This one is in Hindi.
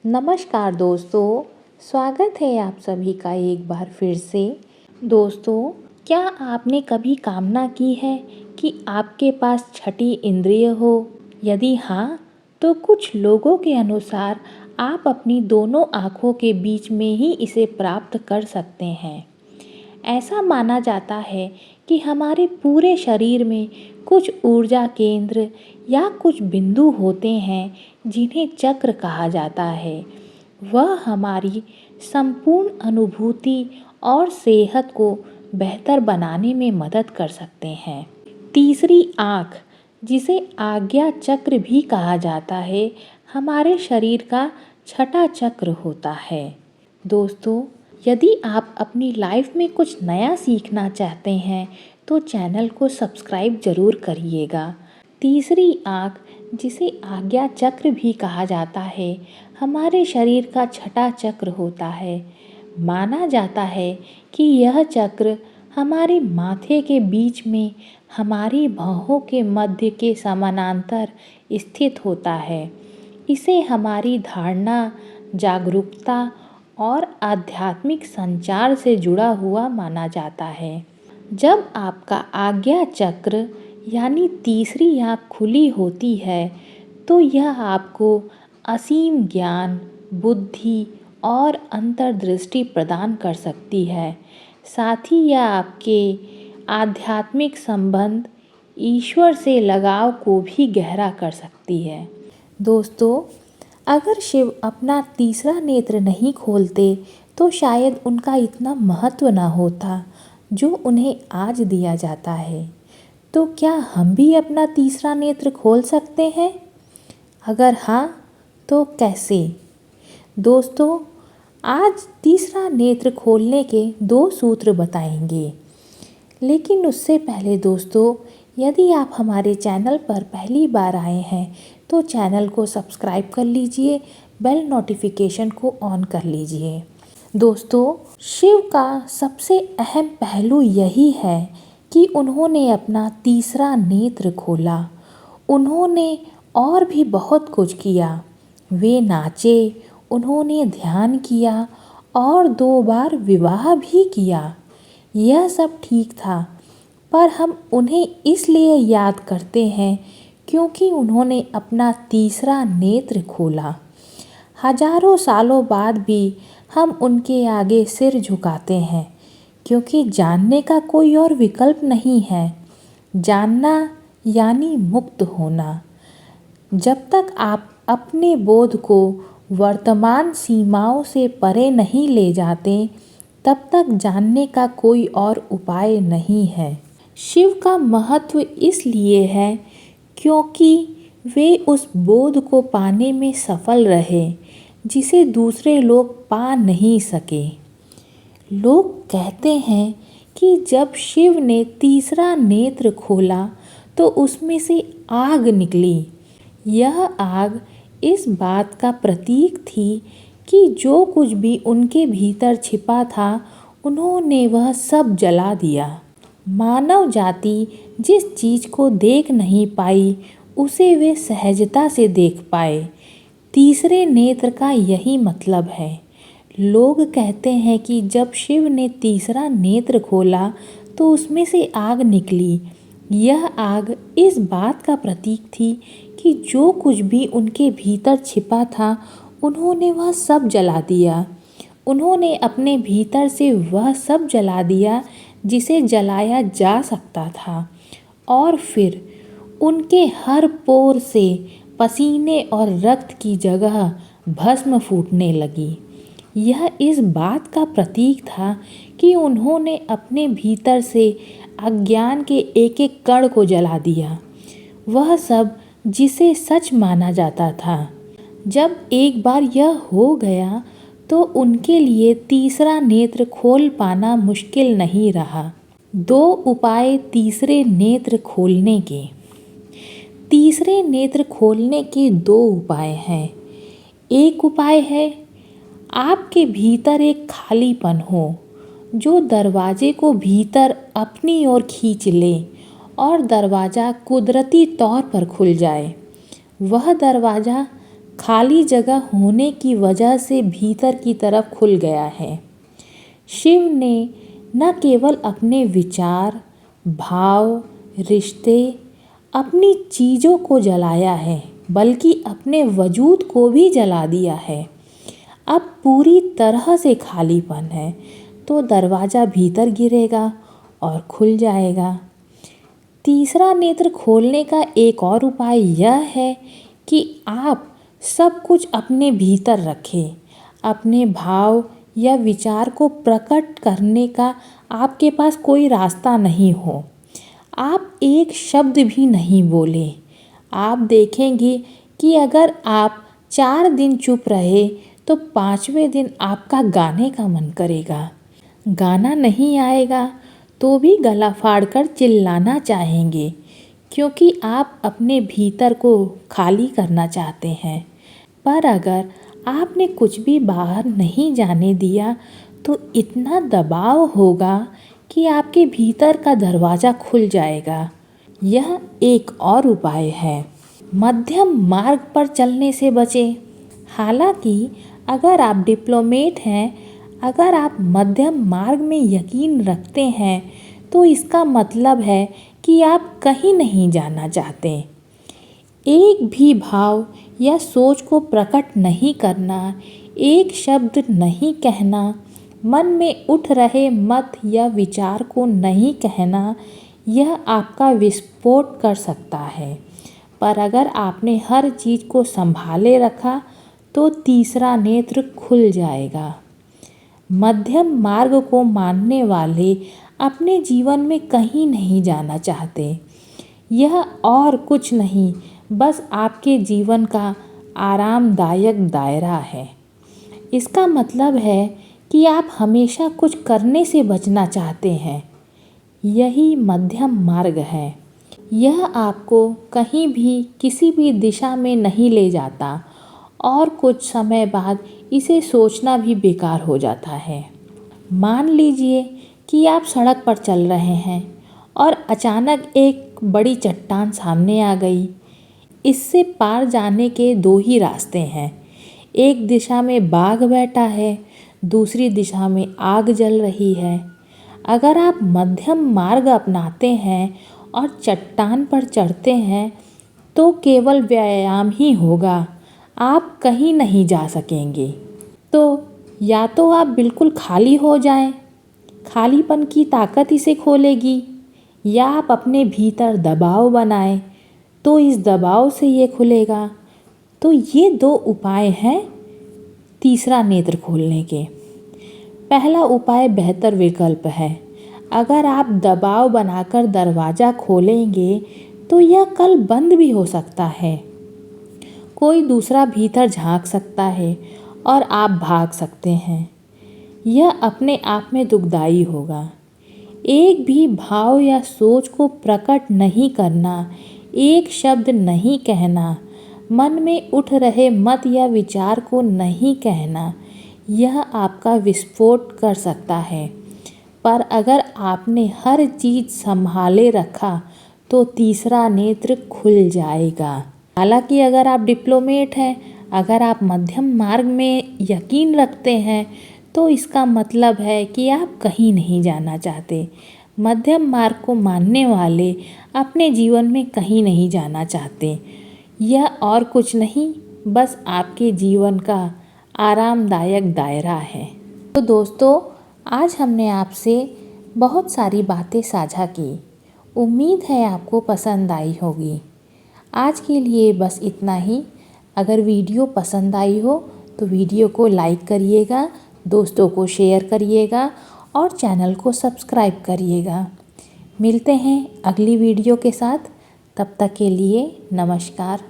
नमस्कार दोस्तों, स्वागत है आप सभी का एक बार फिर से। दोस्तों, क्या आपने कभी कामना की है कि आपके पास छठी इंद्रिय हो? यदि हाँ, तो कुछ लोगों के अनुसार आप अपनी दोनों आँखों के बीच में ही इसे प्राप्त कर सकते हैं। ऐसा माना जाता है कि हमारे पूरे शरीर में कुछ ऊर्जा केंद्र या कुछ बिंदु होते हैं जिन्हें चक्र कहा जाता है। वह हमारी संपूर्ण अनुभूति और सेहत को बेहतर बनाने में मदद कर सकते हैं। तीसरी आँख, जिसे आज्ञा चक्र भी कहा जाता है, हमारे शरीर का छठा चक्र होता है। दोस्तों, यदि आप अपनी लाइफ में कुछ नया सीखना चाहते हैं तो चैनल को सब्सक्राइब ज़रूर करिएगा। तीसरी आँख, जिसे आज्ञा चक्र भी कहा जाता है, हमारे शरीर का छठा चक्र होता है। माना जाता है कि यह चक्र हमारे माथे के बीच में हमारी भौहों के मध्य के समानांतर स्थित होता है। इसे हमारी धारणा, जागरूकता और आध्यात्मिक संचार से जुड़ा हुआ माना जाता है। जब आपका आज्ञा चक्र यानी तीसरी आँख खुली होती है तो यह आपको असीम ज्ञान, बुद्धि और अंतर्दृष्टि प्रदान कर सकती है। साथ ही यह आपके आध्यात्मिक संबंध, ईश्वर से लगाव को भी गहरा कर सकती है। दोस्तों, अगर शिव अपना तीसरा नेत्र नहीं खोलते तो शायद उनका इतना महत्व ना होता जो उन्हें आज दिया जाता है। तो क्या हम भी अपना तीसरा नेत्र खोल सकते हैं? अगर हाँ, तो कैसे? दोस्तों, आज तीसरा नेत्र खोलने के 2 सूत्र बताएंगे। लेकिन उससे पहले दोस्तों, यदि आप हमारे चैनल पर पहली बार आए हैं तो चैनल को सब्सक्राइब कर लीजिए, बेल नोटिफिकेशन को ऑन कर लीजिए। दोस्तों, शिव का सबसे अहम पहलू यही है कि उन्होंने अपना तीसरा नेत्र खोला। उन्होंने और भी बहुत कुछ किया। वे नाचे, उन्होंने ध्यान किया और 2 बार विवाह भी किया। यह सब ठीक था, पर हम उन्हें इसलिए याद करते हैं क्योंकि उन्होंने अपना तीसरा नेत्र खोला। हजारों सालों बाद भी हम उनके आगे सिर झुकाते हैं क्योंकि जानने का कोई और विकल्प नहीं है। जानना यानी मुक्त होना। जब तक आप अपने बोध को वर्तमान सीमाओं से परे नहीं ले जाते, तब तक जानने का कोई और उपाय नहीं है। शिव का महत्व इसलिए है क्योंकि वे उस बोध को पाने में सफल रहे जिसे दूसरे लोग पा नहीं सके। लोग कहते हैं कि जब शिव ने तीसरा नेत्र खोला तो उसमें से आग निकली। यह आग इस बात का प्रतीक थी कि जो कुछ भी उनके भीतर छिपा था, उन्होंने वह सब जला दिया। मानव जाति जिस चीज़ को देख नहीं पाई, उसे वे सहजता से देख पाए। तीसरे नेत्र का यही मतलब है। लोग कहते हैं कि जब शिव ने तीसरा नेत्र खोला तो उसमें से आग निकली। यह आग इस बात का प्रतीक थी कि जो कुछ भी उनके भीतर छिपा था, उन्होंने वह सब जला दिया। उन्होंने अपने भीतर से वह सब जला दिया जिसे जलाया जा सकता था, और फिर उनके हर पोर से पसीने और रक्त की जगह भस्म फूटने लगी। यह इस बात का प्रतीक था कि उन्होंने अपने भीतर से अज्ञान के एक एक कण को जला दिया, वह सब जिसे सच माना जाता था। जब एक बार यह हो गया तो उनके लिए तीसरा नेत्र खोल पाना मुश्किल नहीं रहा। 2 उपाय तीसरे नेत्र खोलने के। तीसरे नेत्र खोलने के 2 उपाय हैं। एक उपाय है, आपके भीतर एक खालीपन हो जो दरवाजे को भीतर अपनी ओर खींच ले और दरवाज़ा कुदरती तौर पर खुल जाए। वह दरवाज़ा खाली जगह होने की वजह से भीतर की तरफ खुल गया है। शिव ने न केवल अपने विचार, भाव, रिश्ते, अपनी चीज़ों को जलाया है, बल्कि अपने वजूद को भी जला दिया है। अब पूरी तरह से खालीपन है, तो दरवाज़ा भीतर गिरेगा और खुल जाएगा। तीसरा नेत्र खोलने का एक और उपाय यह है कि आप सब कुछ अपने भीतर रखें। अपने भाव या विचार को प्रकट करने का आपके पास कोई रास्ता नहीं हो। आप एक शब्द भी नहीं बोले। आप देखेंगे कि अगर आप 4 दिन चुप रहे तो 5वें दिन आपका गाने का मन करेगा। गाना नहीं आएगा तो भी गला फाड़कर चिल्लाना चाहेंगे, क्योंकि आप अपने भीतर को खाली करना चाहते हैं। पर अगर आपने कुछ भी बाहर नहीं जाने दिया तो इतना दबाव होगा कि आपके भीतर का दरवाज़ा खुल जाएगा। यह एक और उपाय है, मध्यम मार्ग पर चलने से बचें। हालांकि अगर आप डिप्लोमेट हैं, अगर आप मध्यम मार्ग में यकीन रखते हैं, तो इसका मतलब है कि आप कहीं नहीं जाना चाहते। एक भी भाव या सोच को प्रकट नहीं करना, एक शब्द नहीं कहना, मन में उठ रहे मत या विचार को नहीं कहना, यह आपका विस्फोट कर सकता है। पर अगर आपने हर चीज़ को संभाले रखा तो तीसरा नेत्र खुल जाएगा। मध्यम मार्ग को मानने वाले अपने जीवन में कहीं नहीं जाना चाहते। यह और कुछ नहीं, बस आपके जीवन का आरामदायक दायरा है। इसका मतलब है कि आप हमेशा कुछ करने से बचना चाहते हैं। यही मध्यम मार्ग है। यह आपको कहीं भी किसी भी दिशा में नहीं ले जाता और कुछ समय बाद इसे सोचना भी बेकार हो जाता है। मान लीजिए कि आप सड़क पर चल रहे हैं और अचानक एक बड़ी चट्टान सामने आ गई। इससे पार जाने के 2 ही रास्ते हैं। एक दिशा में बाघ बैठा है, दूसरी दिशा में आग जल रही है। अगर आप मध्यम मार्ग अपनाते हैं और चट्टान पर चढ़ते हैं तो केवल व्यायाम ही होगा, आप कहीं नहीं जा सकेंगे। तो या तो आप बिल्कुल खाली हो जाएं, खालीपन की ताकत इसे खोलेगी, या आप अपने भीतर दबाव बनाएं तो इस दबाव से ये खुलेगा। तो ये 2 उपाय हैं तीसरा नेत्र खोलने के। पहला उपाय बेहतर विकल्प है। अगर आप दबाव बनाकर दरवाज़ा खोलेंगे तो यह कल बंद भी हो सकता है। कोई दूसरा भीतर झांक सकता है और आप भाग सकते हैं। यह अपने आप में दुखदाई होगा। एक भी भाव या सोच को प्रकट नहीं करना, एक शब्द नहीं कहना, मन में उठ रहे मत या विचार को नहीं कहना, यह आपका विस्फोट कर सकता है। पर अगर आपने हर चीज़ संभाले रखा तो तीसरा नेत्र खुल जाएगा। हालांकि अगर आप डिप्लोमेट हैं, अगर आप मध्यम मार्ग में यकीन रखते हैं, तो इसका मतलब है कि आप कहीं नहीं जाना चाहते। मध्यम मार्ग को मानने वाले अपने जीवन में कहीं नहीं जाना चाहते। यह और कुछ नहीं, बस आपके जीवन का आरामदायक दायरा है। तो दोस्तों, आज हमने आपसे बहुत सारी बातें साझा की। उम्मीद है आपको पसंद आई होगी। आज के लिए बस इतना ही। अगर वीडियो पसंद आई हो तो वीडियो को लाइक करिएगा, दोस्तों को शेयर करिएगा और चैनल को सब्सक्राइब करिएगा। मिलते हैं अगली वीडियो के साथ। तब तक के लिए नमस्कार।